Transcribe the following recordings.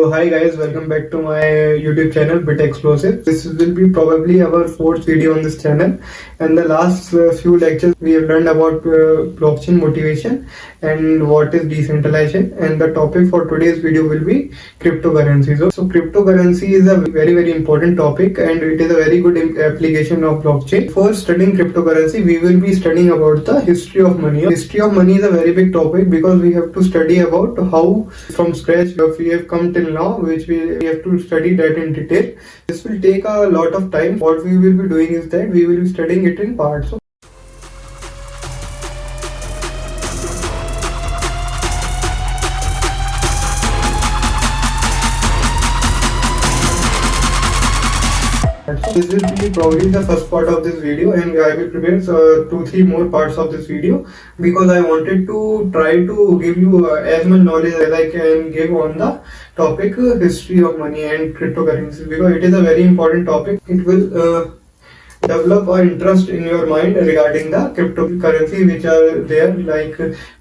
So hi guys, welcome back to my YouTube channel Bit Explosive. This will be probably our fourth video on this channel, and the last few lectures we have learned about blockchain motivation and what is decentralization, and the topic for today's video will be cryptocurrency. So cryptocurrency is a very important topic, and it is a very good application of blockchain. Before studying cryptocurrency, we will be studying about the history of money. History of money is a very big topic because we have to study about how from scratch we have come till now, which we have to study that in detail. This will take a lot of time. What we will be doing is that we will be studying it in parts. So this will be probably the first part of this video, and I will prepare 2-3 more parts of this video because I wanted to try to give you as much knowledge as I can give on the topic history of money and cryptocurrency, because it is a very important topic. It will develop an interest in your mind regarding the cryptocurrency which are there, like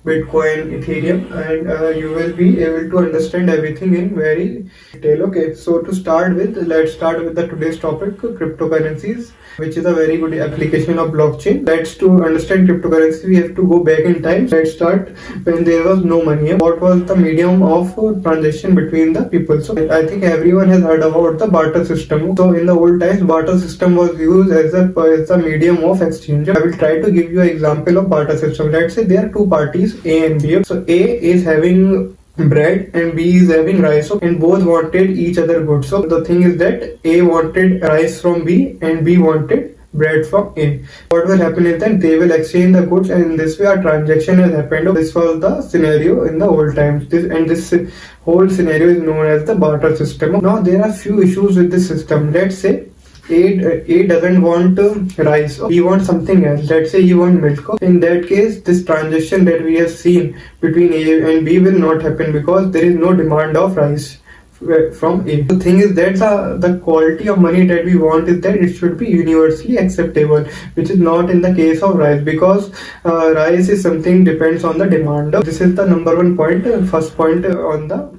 Bitcoin, Ethereum, and you will be able to understand everything in very detail. Okay, so to start with, let's start with the today's topic, cryptocurrencies, which is a very good application of blockchain. Let's to understand cryptocurrency, we have to go back in time. Let's start when there was no money. What was the medium of transaction between the people? So I think everyone has heard about the barter system. So in the old times, barter system was used as a medium of exchange. I will try to give you an example of barter system. Let's say there are two parties, A and B. So A is having bread and B is having rice, and both wanted each other goods. So the thing is that A wanted rice from B and B wanted bread from A. What will happen is that they will exchange the goods, and in this way a transaction has happened. This was the scenario in the old times. This whole scenario is known as the barter system. Now there are few issues with this system. Let's say A doesn't want rice, he wants something else. Let's say he wants milk. In that case, this transaction that we have seen between A and B will not happen because there is no demand of rice from A. The thing is that the quality of money that we want is that it should be universally acceptable, which is not in the case of rice, because rice is something depends on the demand. This is the number one point, first point on the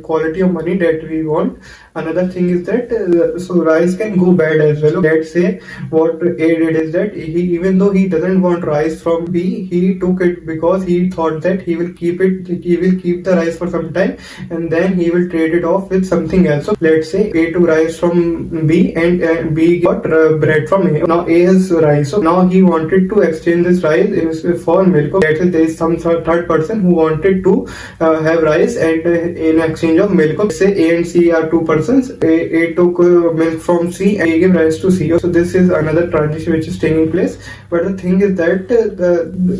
quality of money that we want. Another thing is that so rice can go bad as well. Let's say what A did is that even though he doesn't want rice from B, he took it because he thought that he will keep the rice for some time and then he will trade it off with something else. So let's say A took rice from B and B got bread from A. Now A has rice, so now he wanted to exchange this rice for milk. Let's say there is some third person who wanted to have rice and in exchange of milk. Say A and C are two persons. A took milk from C and A gave rice to C. So this is another transaction which is taking place. But the thing is that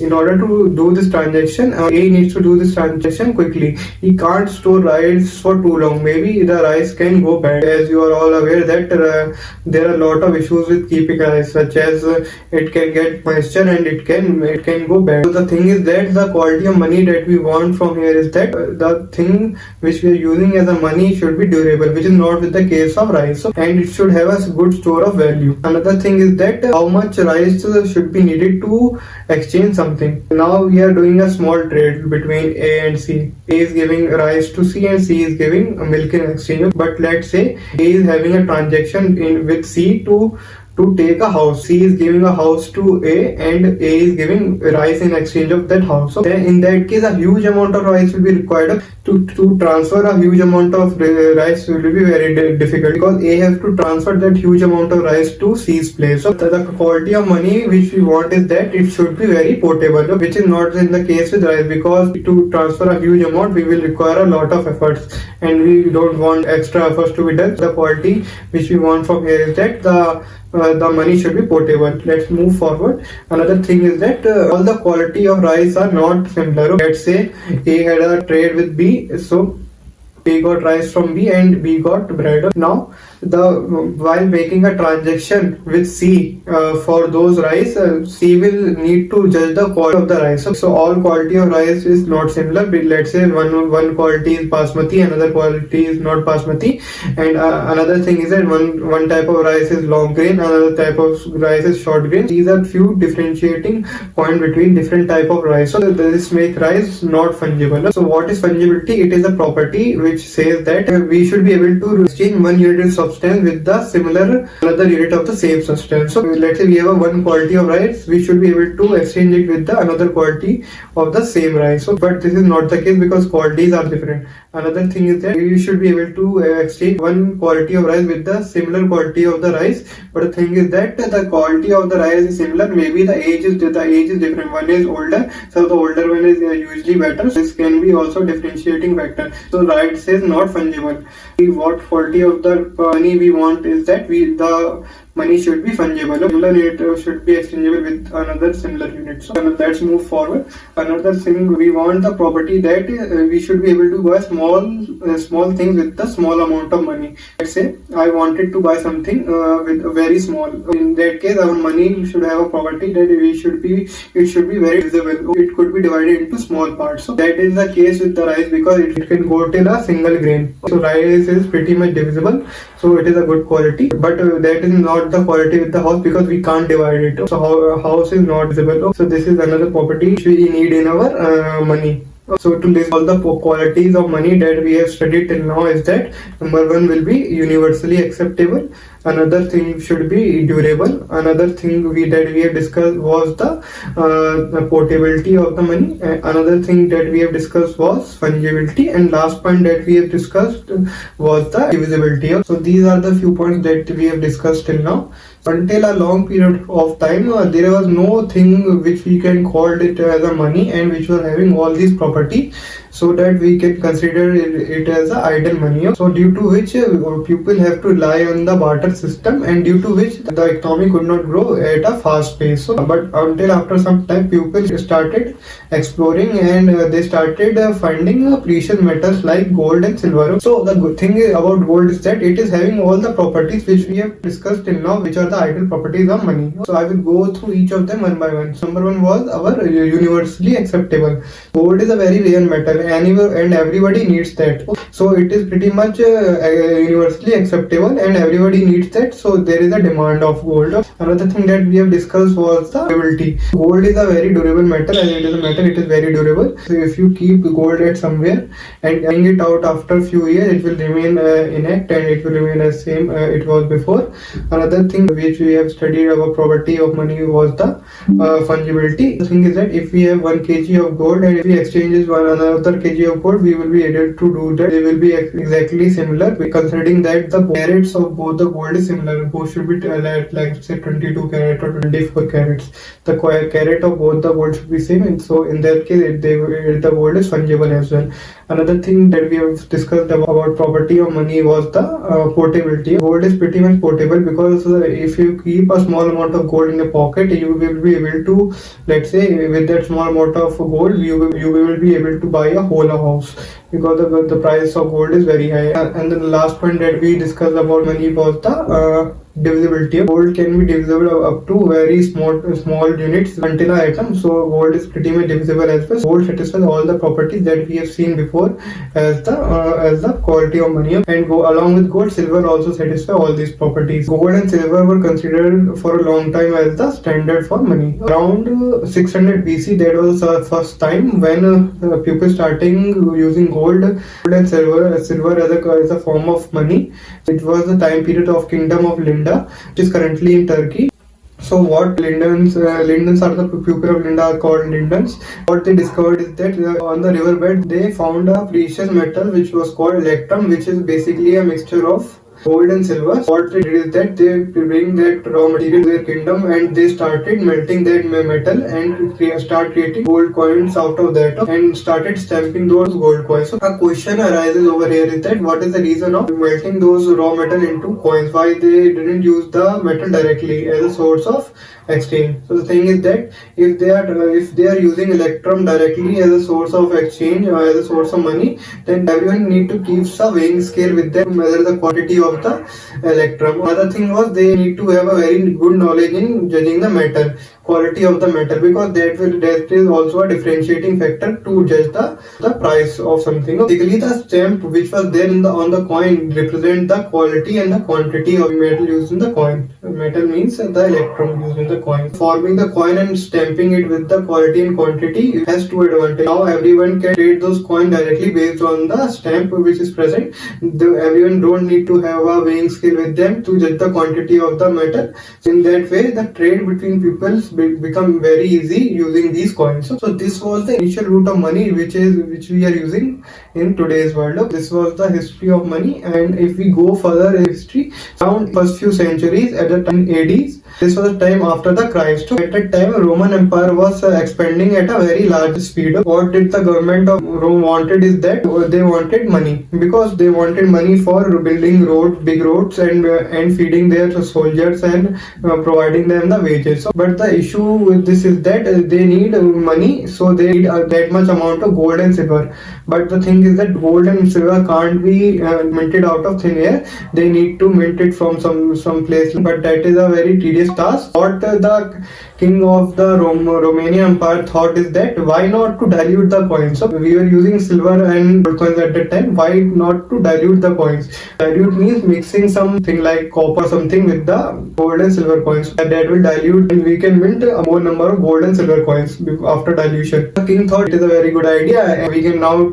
in order to do this transaction, A needs to do this transaction quickly. He can't store rice for too long. Maybe the rice can go bad. As you are all aware that there are a lot of issues with keeping rice, such as it can get moisture and it can go bad. So the thing is that the quality of money that we want from here is that the thing which we are using as a money should be durable, which is not with the case of rice, and it should have a good store of value. Another thing is that how much rice should be needed to exchange something. Now we are doing a small trade between A and C. A is giving rice to C and C is giving milk in exchange. But let's say A is having a transaction with C to take a house. C is giving a house to A and A is giving rice in exchange of that house. So then in that case a huge amount of rice will be required. To transfer a huge amount of rice will be very difficult because A has to transfer that huge amount of rice to C's place. So the quality of money which we want is that it should be very portable, which is not in the case with rice, because to transfer a huge amount we will require a lot of efforts and we don't want extra efforts to be done. The quality which we want from here is that the money should be portable. Let's move forward. Another thing is that all the quality of rice are not similar. Let's say A had a trade with B, so A got rice from B and B got bread. Now while making a transaction with C for those rice, C will need to judge the quality of the rice. So all quality of rice is not similar. Let's say one quality is basmati, another quality is not basmati, and another thing is that one type of rice is long grain, another type of rice is short grain. These are few differentiating point between different type of rice. So this makes rice not fungible. So what is fungibility? It is a property which says that we should be able to exchange one unit of substance with the similar another unit of the same substance. So let's say we have a one quality of rice, we should be able to exchange it with the another quality of the same rice. So but this is not the case because qualities are different. Another thing is that we should be able to exchange one quality of rice with the similar quality of the rice, but the thing is that the quality of the rice is similar, maybe the age is different. One is older, so the older one is usually better. This can be also differentiating factor. So right says not fungible. What quality of the money we want is that the money should be fungible. Similar unit should be exchangeable with another similar unit. So let's move forward. Another thing, we want the property that we should be able to buy small things with the small amount of money. Let's say I wanted to buy something with very small. In that case, our money should have a property that it should be very divisible. It could be divided into small parts. So that is the case with the rice because it can go till a single grain. So rice is pretty much divisible. So it is a good quality, but that is not the quality with the house because we can't divide it. So house is not divisible. So this is another property which we need in our money. So to list all the qualities of money that we have studied till now is that number one will be universally acceptable. Another thing should be durable. Another thing that we have discussed was the portability of the money. Another thing that we have discussed was fungibility, and last point that we have discussed was the divisibility. So these are the few points that we have discussed till now. Until a long period of time, there was no thing which we can call it as a money and which was having all these properties, so that we can consider it as a idle money. So due to which people have to rely on the barter system, and due to which the economy could not grow at a fast pace. So, but until after some time, people started exploring and they started finding precious metals like gold and silver. So the good thing about gold is that it is having all the properties which we have discussed till now, which are the ideal properties of money. So I will go through each of them one by one. So number one was our universally acceptable. Gold is a very rare metal, and everybody needs that. So it is pretty much universally acceptable and everybody needs that. So there is a demand of gold. Another thing that we have discussed was the durability. Gold is a very durable metal, and it is a metal, it is very durable. So if you keep gold at somewhere and bring it out after a few years, it will remain intact and it will remain as same it was before. Another thing which we have studied about property of money was the fungibility. The thing is that if we have 1 kg of gold and if we exchange another kg of gold, we will be able to do that. They will be exactly similar, considering that the carats of both the gold is similar. Both should be like say 22 carat or 24 carats. The carat of both the gold should be same, and so in that case the gold is fungible as well. Another thing that we have discussed about property of money was the portability. Gold is pretty much portable because if you keep a small amount of gold in your pocket, you will be able to, let's say, with that small amount of gold, you will be able to buy a whole house because the price of gold is very high. And then the last point that we discussed about money was the divisibility. Gold can be divisible up to very small units until an atom. So gold is pretty much divisible as well. Gold satisfies all the properties that we have seen before as the quality of money, and along with gold, silver also satisfy all these properties. Gold and silver were considered for a long time as the standard for money. Around 600 BC, that was the first time when people starting using gold and silver as a form of money. It was the time period of Kingdom of Linda, which is currently in Turkey. So what lindens are the people of Linda are called lindens. What they discovered is that on the riverbed they found a precious metal which was called electrum, which is basically a mixture of gold and silver. What they did is that they bring that raw material to their kingdom and they started melting that metal and start creating gold coins out of that and started stamping those gold coins. So a question arises over here is that what is the reason of melting those raw metal into coins? Why they didn't use the metal directly as a source of exchange? So the thing is that if they are using electrum directly as a source of exchange or as a source of money, then everyone need to keep a weighing scale with them to measure the quantity of the electrum. Another thing was they need to have a very good knowledge in judging the metal. quality of the metal, because that is also a differentiating factor to judge the price of something. Basically, the stamp which was there on the coin represent the quality and the quantity of metal used in the coin. Metal means the electron used in the coin. Forming the coin and stamping it with the quality and quantity has two advantages. Now everyone can trade those coins directly based on the stamp which is present. Everyone don't need to have a weighing scale with them to judge the quantity of the metal. So in that way, the trade between peoples become very easy using these coins. So this was the initial root of money which we are using in today's world. This was the history of money, and if we go further in history, around first few centuries at the time AD, this was the time after the Christ. So at that time, Roman Empire was expanding at a very large speed. What did the government of Rome wanted is that they wanted money, because they wanted money for building roads, big roads, and feeding their soldiers and providing them the wages. But the issue with this is that they need money, so they need that much amount of gold and silver. But the thing is that gold and silver can't be minted out of thin air. They need to mint it from some place. But that is a very tedious task. What the king of the Romanian Empire thought is that why not to dilute the coins? So we were using silver and gold coins at that time. Why not to dilute the coins? Dilute means mixing something like copper something with the gold and silver coins. That will dilute, and we can mint a more number of gold and silver coins after dilution. The king thought it is a very good idea, and we can now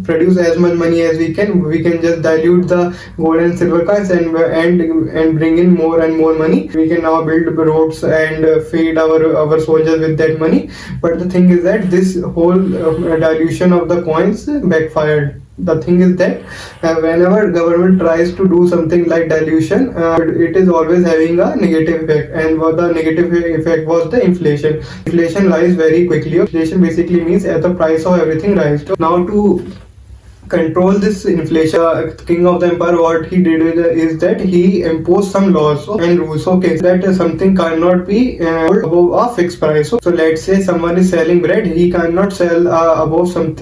produce as much money as we can. We can just dilute the gold and silver coins and bring in more and more money. We can now build roads and feed our soldiers with that money. But the thing is that this whole dilution of the coins backfired. The thing is that whenever government tries to do something like dilution, it is always having a negative effect, and what the negative effect was the inflation. Inflation rise very quickly. Inflation basically means as the price of everything rise. Now to control this inflation, king of the empire, what he did is that he imposed some laws and rules. Okay, that something cannot be above a fixed price. So let's say someone is selling bread, he cannot sell above some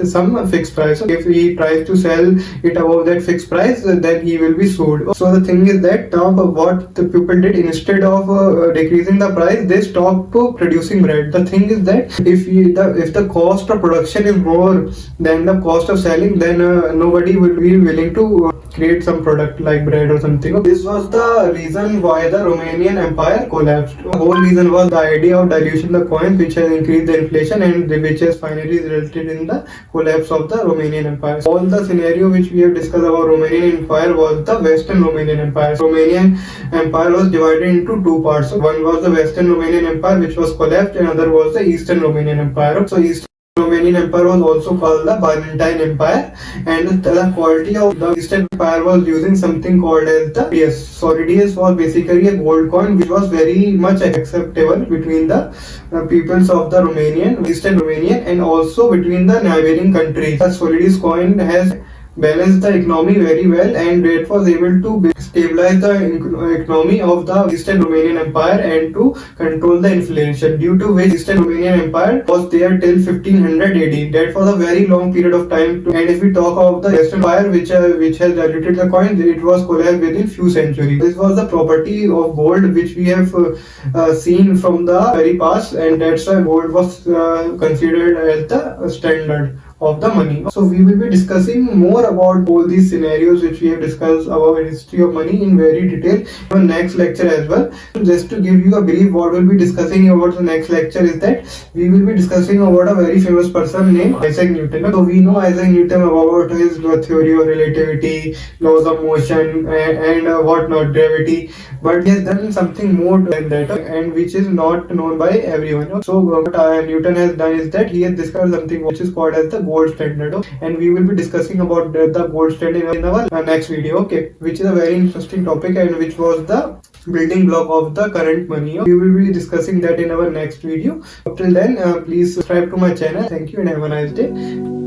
fixed price. So if he tries to sell it above that fixed price, then he will be sued. So the thing is that now what the people did, instead of decreasing the price, they stopped producing bread. The thing is that if the cost of production is more than the cost of selling, then nobody will be willing to create some product like bread or something. This was the reason why the Romanian Empire collapsed. The whole reason was the idea of dilution the coins, which has increased the inflation and which has finally resulted in the collapse of the Romanian Empire. All the scenario which we have discussed about Romanian Empire was the Western Romanian Empire. Romanian Empire was divided into two parts. One was the Western Romanian Empire, which was collapsed, and another was the Eastern Romanian Empire. So Eastern Romanian Empire was also called the Byzantine Empire, and the quality of the Eastern Empire was using something called as the Redius. So Redius was basically a gold coin which was very much acceptable between the peoples of the Eastern Romanian, and also between the neighboring countries. The Solidus coin has balanced the economy very well, and it was able to stabilize the economy of the Eastern Romanian Empire and to control the inflation, due to which Eastern Romanian Empire was there till 1500 AD. That was a very long period of time. And if we talk of the Western Empire, which has diluted the coin, it was collapsed within few centuries. This was the property of gold which we have seen from the very past, and that's why gold was considered as the standard of the money. So we will be discussing more about all these scenarios which we have discussed about history of money in very detail in our next lecture as well. Just to give you a brief, what we'll be discussing about the next lecture is that we will be discussing about a very famous person named Isaac Newton. So we know Isaac Newton about his theory of relativity, laws of motion, and whatnot, gravity, but he has done something more than that, and which is not known by everyone. So what Newton has done is that he has discovered something which is called as the gold standard, and we will be discussing about the gold standard in our next video, okay, which is a very interesting topic and which was the building block of the current money. We will be discussing that in our next video. Up till then, please subscribe to my channel. Thank you and have a nice day.